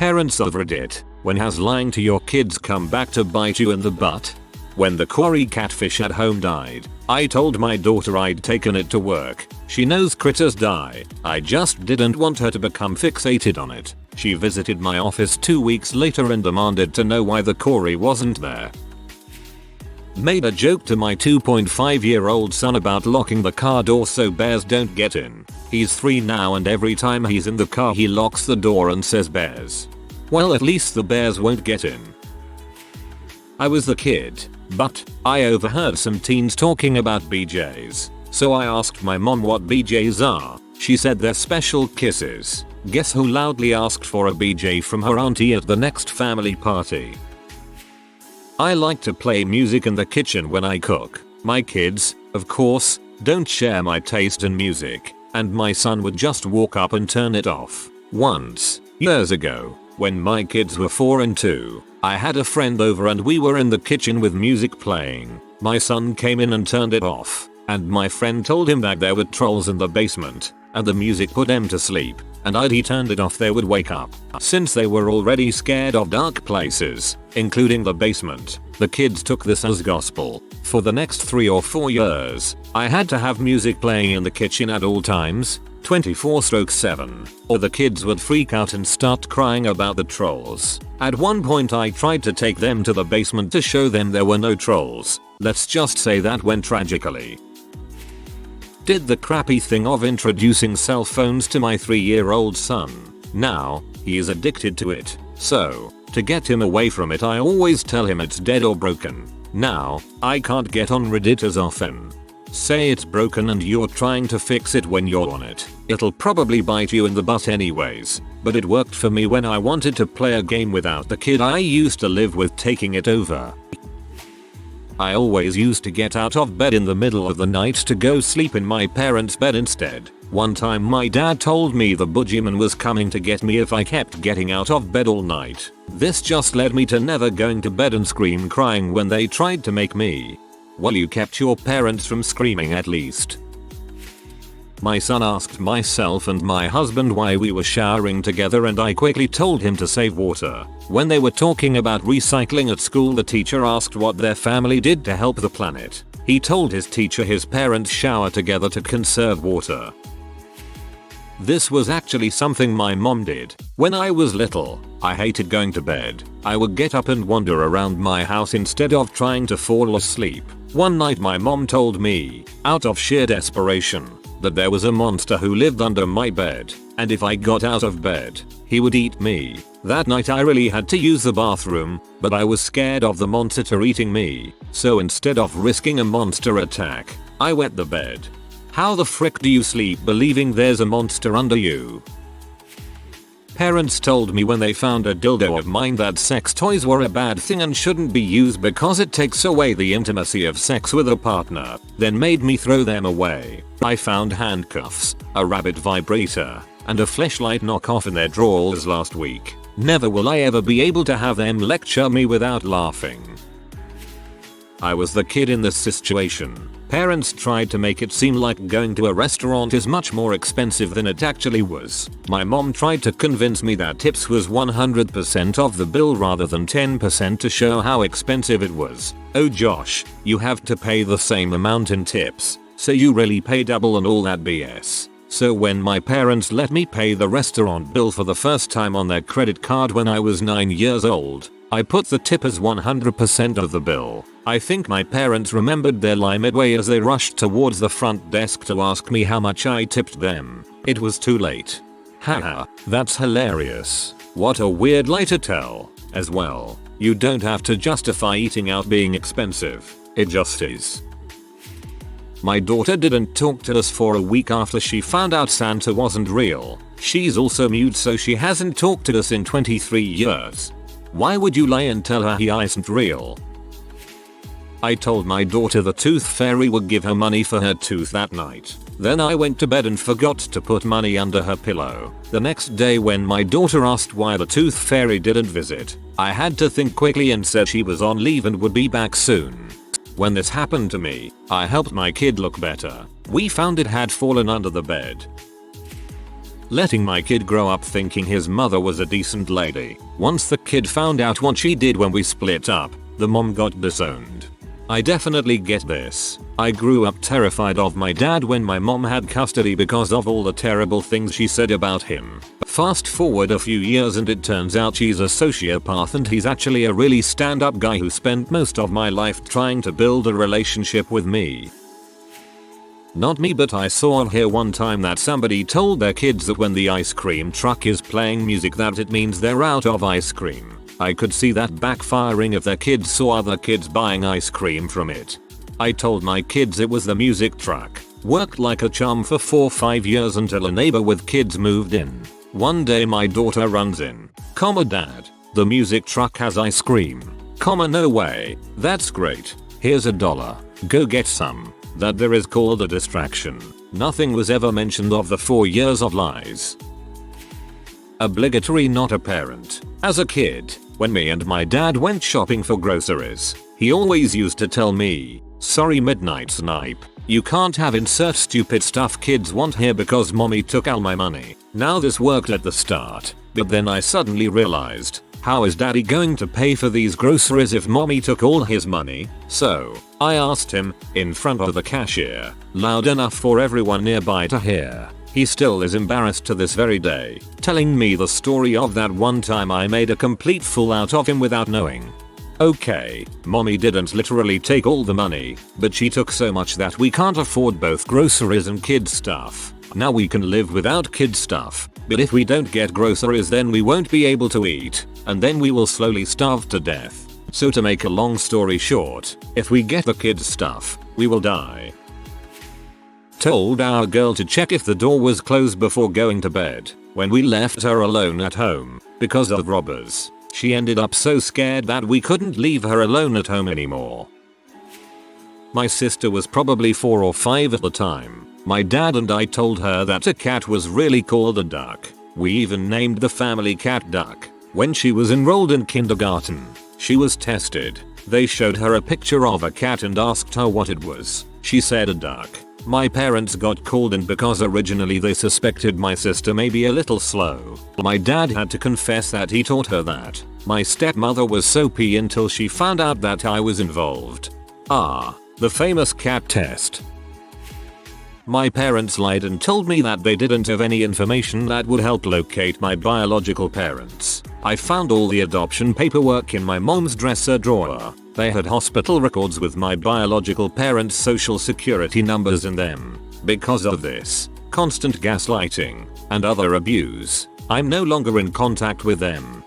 Parents of Reddit, when has lying to your kids come back to bite you in the butt? When the quarry catfish at home died, I told my daughter I'd taken it to work. She knows critters die. I just didn't want her to become fixated on it. She visited my office 2 weeks later and demanded to know why the quarry wasn't there. Made a joke to my 2.5-year-old son about locking the car door so bears don't get in. He's 3 now and every time he's in the car he locks the door and says bears. Well, at least the bears won't get in. I was the kid, but I overheard some teens talking about BJs. So I asked my mom what BJs are. She said they're special kisses. Guess who loudly asked for a BJ from her auntie at the next family party? I like to play music in the kitchen when I cook. My kids, of course, don't share my taste in music, and my son would just walk up and turn it off. Once, years ago, when my kids were 4 and 2, I had a friend over and we were in the kitchen with music playing. My son came in and turned it off, and my friend told him that there were trolls in the basement, and the music put them to sleep, and he turned it off they would wake up. Since they were already scared of dark places, including the basement, the kids took this as gospel. For the next 3 or 4 years, I had to have music playing in the kitchen at all times, 24/7, or the kids would freak out and start crying about the trolls. At one point I tried to take them to the basement to show them there were no trolls. Let's just say that went tragically. Did the crappy thing of introducing cell phones to my 3-year-old son. Now, he is addicted to it, so, to get him away from it I always tell him it's dead or broken. Now, I can't get on Reddit as often. Say it's broken and you're trying to fix it when you're on it. It'll probably bite you in the butt anyways, but it worked for me when I wanted to play a game without the kid I used to live with taking it over. I always used to get out of bed in the middle of the night to go sleep in my parents' bed instead. One time my dad told me the boogeyman was coming to get me if I kept getting out of bed all night. This just led me to never going to bed and scream crying when they tried to make me. Well, you kept your parents from screaming at least. My son asked myself and my husband why we were showering together and I quickly told him to save water. When they were talking about recycling at school, the teacher asked what their family did to help the planet. He told his teacher his parents shower together to conserve water. This was actually something my mom did. When I was little, I hated going to bed. I would get up and wander around my house instead of trying to fall asleep. One night my mom told me, out of sheer desperation, that there was a monster who lived under my bed, and if I got out of bed, he would eat me. That night I really had to use the bathroom, but I was scared of the monster eating me, so instead of risking a monster attack, I wet the bed. How the frick do you sleep believing there's a monster under you? Parents told me when they found a dildo of mine that sex toys were a bad thing and shouldn't be used because it takes away the intimacy of sex with a partner, then made me throw them away. I found handcuffs, a rabbit vibrator, and a fleshlight knockoff in their drawers last week. Never will I ever be able to have them lecture me without laughing. I was the kid in this situation. Parents tried to make it seem like going to a restaurant is much more expensive than it actually was. My mom tried to convince me that tips was 100% of the bill rather than 10% to show how expensive it was. Oh Josh, you have to pay the same amount in tips, so you really pay double and all that BS. So when my parents let me pay the restaurant bill for the first time on their credit card when I was 9 years old, I put the tip as 100% of the bill. I think my parents remembered their lie midway as they rushed towards the front desk to ask me how much I tipped them. It was too late. Haha, that's hilarious. What a weird lie to tell. As well, you don't have to justify eating out being expensive. It just is. My daughter didn't talk to us for a week after she found out Santa wasn't real. She's also mute, so she hasn't talked to us in 23 years. Why would you lie and tell her he isn't real? I told my daughter the tooth fairy would give her money for her tooth that night. Then I went to bed and forgot to put money under her pillow. The next day when my daughter asked why the tooth fairy didn't visit, I had to think quickly and said she was on leave and would be back soon. When this happened to me, I helped my kid look better. We found it had fallen under the bed. letting my kid grow up thinking his mother was a decent lady. Once the kid found out what she did when we split up, the mom got disowned. I definitely get this. I grew up terrified of my dad when my mom had custody because of all the terrible things she said about him. Fast forward a few years and it turns out she's a sociopath and he's actually a really stand-up guy who spent most of my life trying to build a relationship with me. Not me, but I saw on here one time that somebody told their kids that when the ice cream truck is playing music that it means they're out of ice cream. I could see that backfiring if their kids saw other kids buying ice cream from it. I told my kids it was the music truck. Worked like a charm for 4-5 years until a neighbor with kids moved in. One day my daughter runs in. Dad, the music truck has ice cream. No way. That's great. Here's $1. Go get some. That there is called a distraction. Nothing was ever mentioned of the 4 years of lies. Obligatory not a parent. As a kid, when me and my dad went shopping for groceries, he always used to tell me, "Sorry midnight snipe, you can't have insert stupid stuff kids want here because mommy took all my money." Now this worked at the start, but then I suddenly realized, how is daddy going to pay for these groceries if mommy took all his money? So, I asked him, in front of the cashier, loud enough for everyone nearby to hear. He still is embarrassed to this very day, telling me the story of that one time I made a complete fool out of him without knowing. Okay, mommy didn't literally take all the money, but she took so much that we can't afford both groceries and kid stuff. Now we can live without kid stuff, but if we don't get groceries then we won't be able to eat, and then we will slowly starve to death. So to make a long story short, if we get the kids stuff, we will die. Told our girl to check if the door was closed before going to bed. When we left her alone at home, because of robbers, she ended up so scared that we couldn't leave her alone at home anymore. My sister was probably 4 or 5 at the time. My dad and I told her that a cat was really called a duck. We even named the family cat Duck. When she was enrolled in kindergarten, she was tested. They showed her a picture of a cat and asked her what it was. She said a duck. My parents got called in because originally they suspected my sister may be a little slow. My dad had to confess that he taught her that. My stepmother was so pissed until she found out that I was involved. The famous cat test. My parents lied and told me that they didn't have any information that would help locate my biological parents. I found all the adoption paperwork in my mom's dresser drawer. They had hospital records with my biological parents' social security numbers in them. Because of this, constant gaslighting, and other abuse, I'm no longer in contact with them.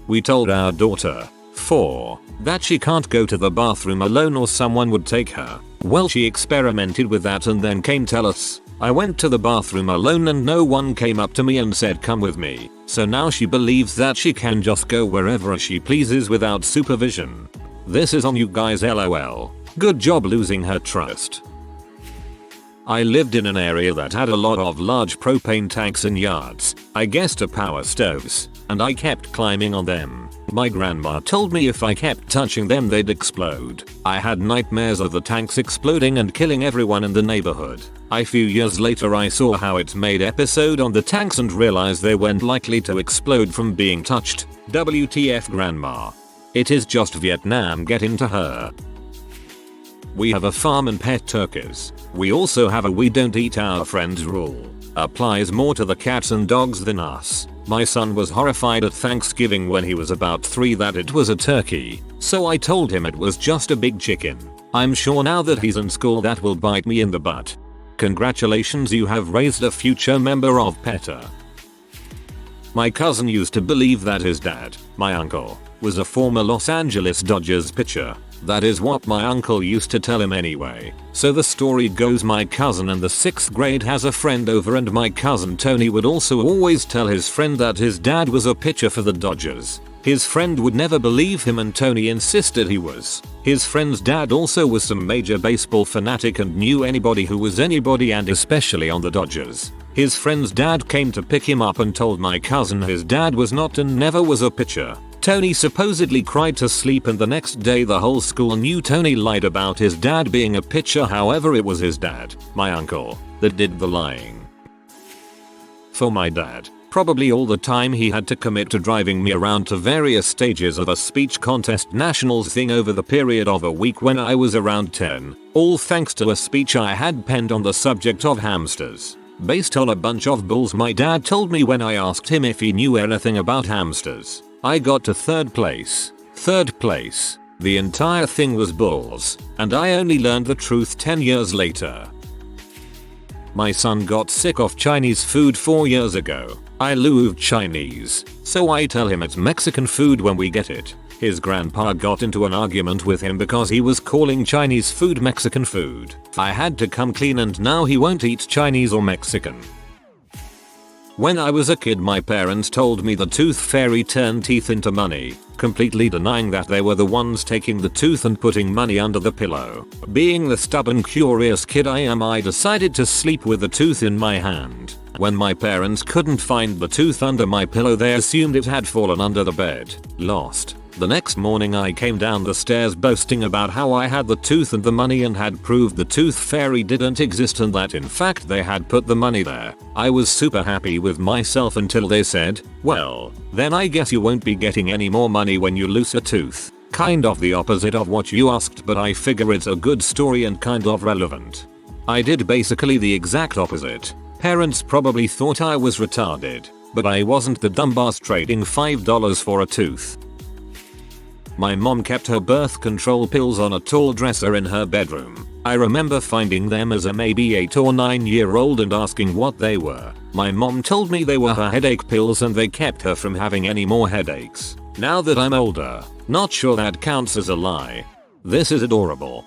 We told our daughter, 4, that she can't go to the bathroom alone or someone would take her. Well, she experimented with that and then came tell us. I went to the bathroom alone and no one came up to me and said come with me. So now she believes that she can just go wherever she pleases without supervision. This is on you guys, lol. Good job losing her trust. I lived in an area that had a lot of large propane tanks in yards, I guess to power stoves, and I kept climbing on them. My grandma told me if I kept touching them they'd explode. I had nightmares of the tanks exploding and killing everyone in the neighborhood. A few years later I saw how It's Made episode on the tanks and realized they weren't likely to explode from being touched. WTF grandma. It is just Vietnam getting to her. We have a farm and pet turkeys. We also have a we don't eat our friends rule. Applies more to the cats and dogs than us. My son was horrified at Thanksgiving when he was about 3 that it was a turkey, so I told him it was just a big chicken. I'm sure now that he's in school that will bite me in the butt. Congratulations, you have raised a future member of PETA. My cousin used to believe that his dad, my uncle, was a former Los Angeles Dodgers pitcher. That is what my uncle used to tell him anyway. So the story goes my cousin in the 6th grade has a friend over and my cousin Tony would also always tell his friend that his dad was a pitcher for the Dodgers. His friend would never believe him and Tony insisted he was. His friend's dad also was some major baseball fanatic and knew anybody who was anybody and especially on the Dodgers. His friend's dad came to pick him up and told my cousin his dad was not and never was a pitcher. Tony supposedly cried to sleep and the next day the whole school knew Tony lied about his dad being a pitcher. However, it was his dad, my uncle, that did the lying. For my dad, probably all the time he had to commit to driving me around to various stages of a speech contest nationals thing over the period of a week when I was around 10, all thanks to a speech I had penned on the subject of hamsters. Based on a bunch of bulls my dad told me when I asked him if he knew anything about hamsters. I got to third place. Third place. The entire thing was bulls, and I only learned the truth 10 years later. My son got sick of Chinese food 4 years ago. I loved Chinese, so I tell him it's Mexican food when we get it. His grandpa got into an argument with him because he was calling Chinese food Mexican food. I had to come clean and now he won't eat Chinese or Mexican. When I was a kid my parents told me the tooth fairy turned teeth into money, completely denying that they were the ones taking the tooth and putting money under the pillow. Being the stubborn curious kid I am, I decided to sleep with the tooth in my hand. When my parents couldn't find the tooth under my pillow they assumed it had fallen under the bed. Lost. The next morning I came down the stairs boasting about how I had the tooth and the money and had proved the tooth fairy didn't exist and that in fact they had put the money there. I was super happy with myself until they said, well, then I guess you won't be getting any more money when you lose a tooth. Kind of the opposite of what you asked, but I figure it's a good story and kind of relevant. I did basically the exact opposite. Parents probably thought I was retarded, but I wasn't the dumbass trading $5 for a tooth. My mom kept her birth control pills on a tall dresser in her bedroom. I remember finding them as a maybe 8 or 9 year old and asking what they were. My mom told me they were her headache pills and they kept her from having any more headaches. Now that I'm older, not sure that counts as a lie. This is adorable.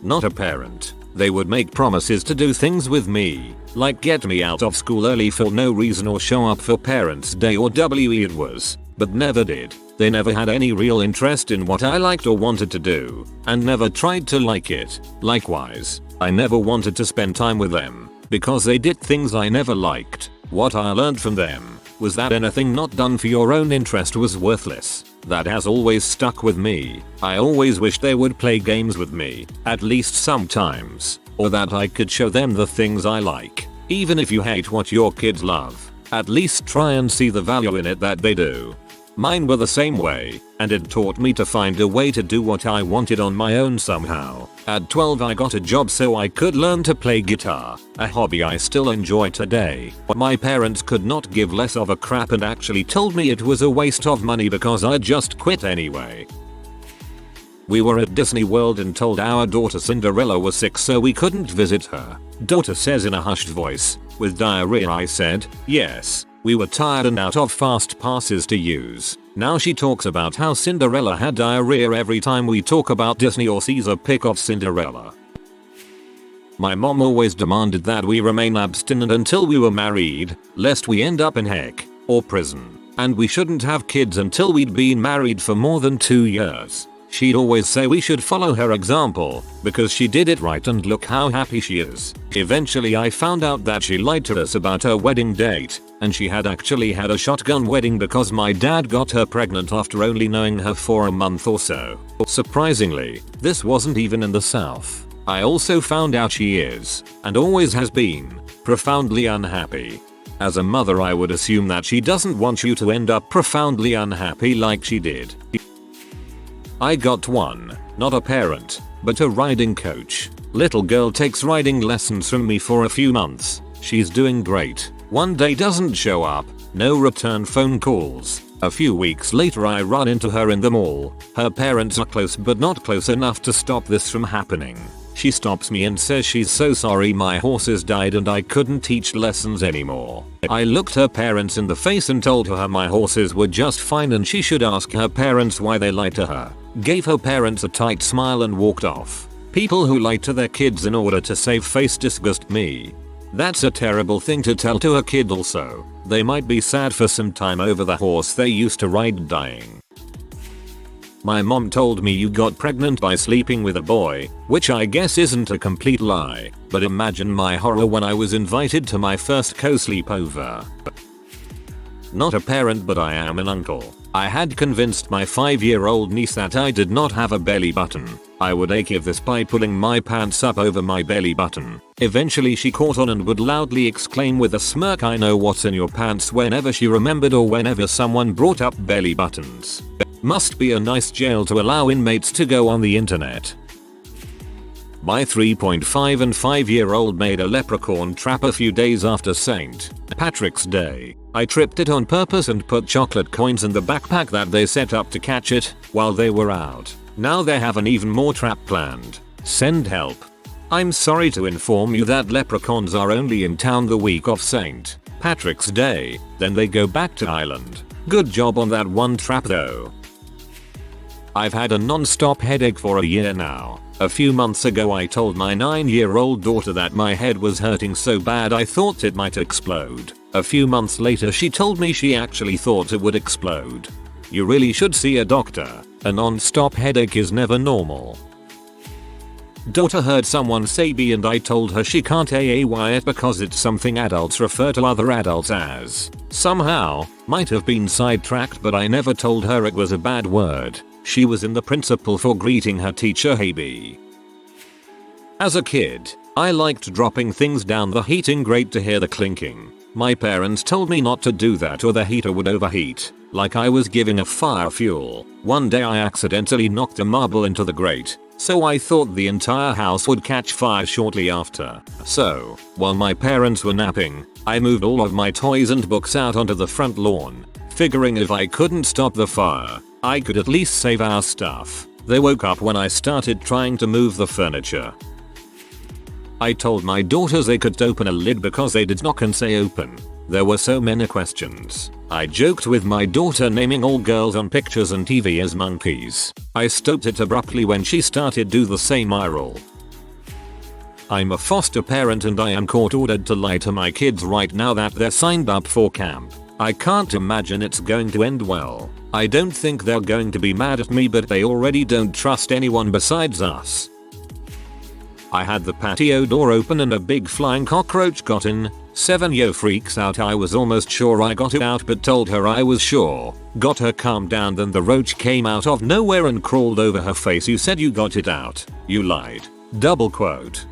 Not a parent. They would make promises to do things with me, like get me out of school early for no reason or show up for Parents' Day or WE it was, but never did. They never had any real interest in what I liked or wanted to do, and never tried to like it. Likewise, I never wanted to spend time with them, because they did things I never liked. What I learned from them was that anything not done for your own interest was worthless. That has always stuck with me. I always wished they would play games with me, at least sometimes, or that I could show them the things I like. Even if you hate what your kids love, at least try and see the value in it that they do. Mine were the same way, and it taught me to find a way to do what I wanted on my own somehow. At 12 I got a job so I could learn to play guitar, a hobby I still enjoy today. My parents could not give less of a crap and actually told me it was a waste of money because I just quit anyway. We were at Disney World and told our daughter Cinderella was sick so we couldn't visit her. Daughter says in a hushed voice, with diarrhea. I said, yes. We were tired and out of fast passes to use. Now she talks about how Cinderella had diarrhea every time we talk about Disney or sees a pic of Cinderella. My mom always demanded that we remain abstinent until we were married, lest we end up in heck or prison, and we shouldn't have kids until we'd been married for more than 2 years. She'd always say we should follow her example, because she did it right and look how happy she is. Eventually I found out that she lied to us about her wedding date, and she had actually had a shotgun wedding because my dad got her pregnant after only knowing her for a month or so. Surprisingly, this wasn't even in the South. I also found out she is, and always has been, profoundly unhappy. As a mother I would assume that she doesn't want you to end up profoundly unhappy like she did. I got one, not a parent, but a riding coach. Little girl takes riding lessons from me for a few months. She's doing great. One day doesn't show up, no return phone calls. A few weeks later I run into her in the mall. Her parents are close but not close enough to stop this from happening. She stops me and says she's so sorry my horses died and I couldn't teach lessons anymore. I looked her parents in the face and told her my horses were just fine and she should ask her parents why they lied to her. Gave her parents a tight smile and walked off. People who lie to their kids in order to save face disgust me. That's a terrible thing to tell to a kid also. They might be sad for some time over the horse they used to ride dying. My mom told me you got pregnant by sleeping with a boy, which I guess isn't a complete lie, but imagine my horror when I was invited to my first co-sleepover. Not a parent, but I am an uncle. I had convinced my 5-year-old niece that I did not have a belly button. I would achieve this by pulling my pants up over my belly button. Eventually she caught on and would loudly exclaim with a smirk, "I know what's in your pants," whenever she remembered or whenever someone brought up belly buttons. Must be a nice jail to allow inmates to go on the internet. My 3.5 and 5-year-old made a leprechaun trap a few days after St. Patrick's Day. I tripped it on purpose and put chocolate coins in the backpack that they set up to catch it while they were out. Now they have an even more trap planned. Send help. I'm sorry to inform you that leprechauns are only in town the week of St. Patrick's Day, then they go back to Ireland. Good job on that one trap though. I've had a non-stop headache for a year now. A few months ago I told my 9-year-old daughter that my head was hurting so bad I thought it might explode. A few months later she told me she actually thought it would explode. You really should see a doctor. A non-stop headache is never normal. Daughter heard someone say B and I told her she can't AAY it because it's something adults refer to other adults as. Somehow, might have been sidetracked, but I never told her it was a bad word. She was in the principal for greeting her teacher "Hey B." As a kid, I liked dropping things down the heating grate to hear the clinking. My parents told me not to do that or the heater would overheat, like I was giving a fire fuel. One day I accidentally knocked a marble into the grate, so I thought the entire house would catch fire shortly after. So, while my parents were napping, I moved all of my toys and books out onto the front lawn, figuring if I couldn't stop the fire, I could at least save our stuff. They woke up when I started trying to move the furniture. I told my daughters they could open a lid because they did knock and say open. There were so many questions. I joked with my daughter naming all girls on pictures and TV as monkeys. I stopped it abruptly when she started do the same eye roll. I'm a foster parent and I am court ordered to lie to my kids right now that they're signed up for camp. I can't imagine it's going to end well. I don't think they're going to be mad at me, but they already don't trust anyone besides us. I had the patio door open and a big flying cockroach got in. 7-yo freaks out. I was almost sure I got it out but told her I was sure. Got her calmed down, then the roach came out of nowhere and crawled over her face. "You said you got it out. You lied." Double quote.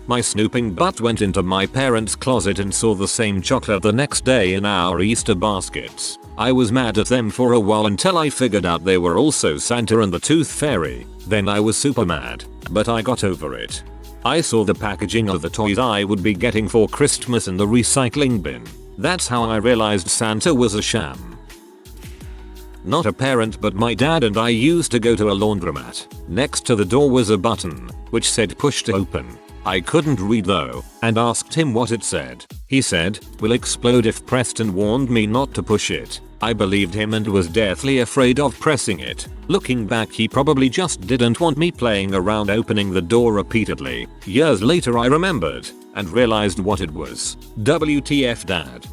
My snooping butt went into my parents' closet and saw the same chocolate the next day in our Easter baskets. I was mad at them for a while until I figured out they were also Santa and the Tooth Fairy. Then I was super mad, but I got over it. I saw the packaging of the toys I would be getting for Christmas in the recycling bin. That's how I realized Santa was a sham. Not a parent, but my dad and I used to go to a laundromat. Next to the door was a button, which said push to open. I couldn't read though, and asked him what it said. He said, "Will explode if pressed," and warned me not to push it. I believed him and was deathly afraid of pressing it. Looking back, he probably just didn't want me playing around opening the door repeatedly. Years later I remembered, and realized what it was. WTF dad.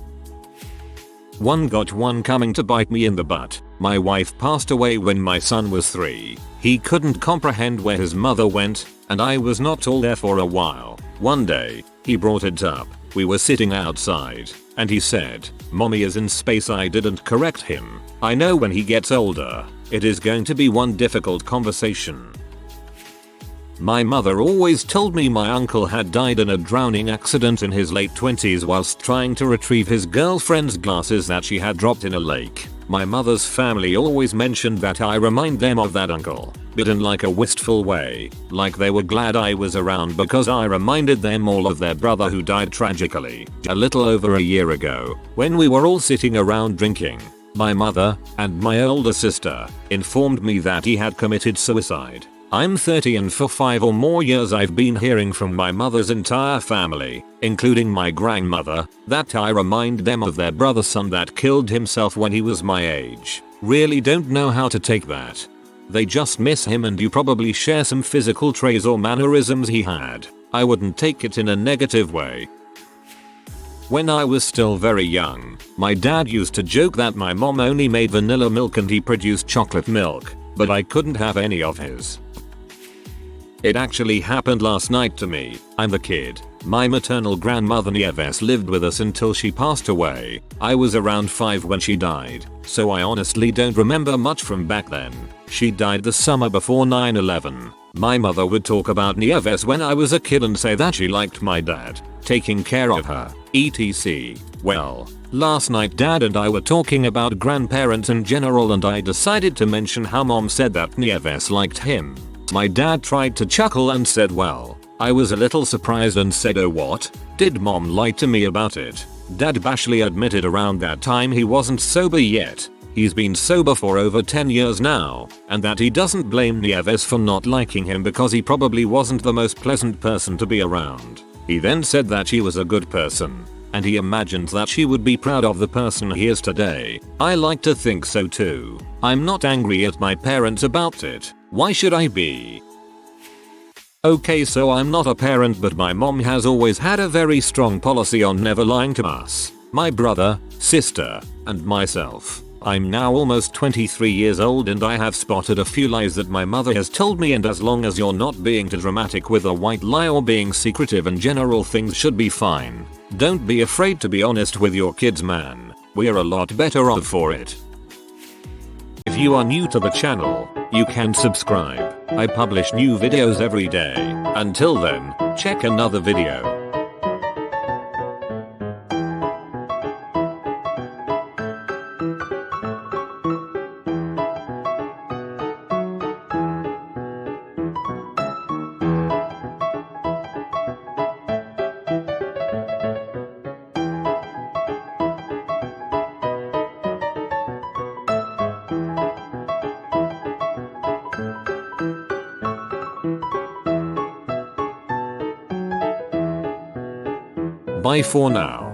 One got one coming to bite me in the butt. My wife passed away when my son was 3. He couldn't comprehend where his mother went, and I was not all there for a while. One day, he brought it up. We were sitting outside, and he said, "Mommy is in space." I didn't correct him. I know when he gets older, it is going to be one difficult conversation. My mother always told me my uncle had died in a drowning accident in his late 20s whilst trying to retrieve his girlfriend's glasses that she had dropped in a lake. My mother's family always mentioned that I remind them of that uncle, but in like a wistful way, like they were glad I was around because I reminded them all of their brother who died tragically a little over a year ago. When we were all sitting around drinking, my mother and my older sister informed me that he had committed suicide. I'm 30 and for 5 or more years I've been hearing from my mother's entire family, including my grandmother, that I remind them of their brother son that killed himself when he was my age. Really don't know how to take that. They just miss him, and you probably share some physical traits or mannerisms he had. I wouldn't take it in a negative way. When I was still very young, my dad used to joke that my mom only made vanilla milk and he produced chocolate milk, but I couldn't have any of his. It actually happened last night to me. I'm the kid My maternal grandmother Nieves lived with us until she passed away. I was around 5 when she died, so I honestly don't remember much from back then. She died the summer before 9/11. My mother would talk about Nieves when I was a kid and say that she liked my dad, taking care of her, etc. Well, last night dad and I were talking about grandparents in general and I decided to mention how mom said that Nieves liked him. My dad tried to chuckle and said, well, I was a little surprised and said, oh what? Did mom lie to me about it? Dad bashfully admitted around that time he wasn't sober yet. He's been sober for over 10 years now, and that he doesn't blame Nieves for not liking him because he probably wasn't the most pleasant person to be around. He then said that she was a good person, and he imagined that she would be proud of the person he is today. I like to think so too. I'm not angry at my parents about it. Why should I be? Okay, so I'm not a parent, but my mom has always had a very strong policy on never lying to us, my brother, sister, and myself. I'm now almost 23 years old and I have spotted a few lies that my mother has told me, and as long as you're not being too dramatic with a white lie or being secretive in general, things should be fine. Don't be afraid to be honest with your kids, man. We're a lot better off for it. If you are new to the channel, you can subscribe. I publish new videos every day. Until then, check another video. Bye for now.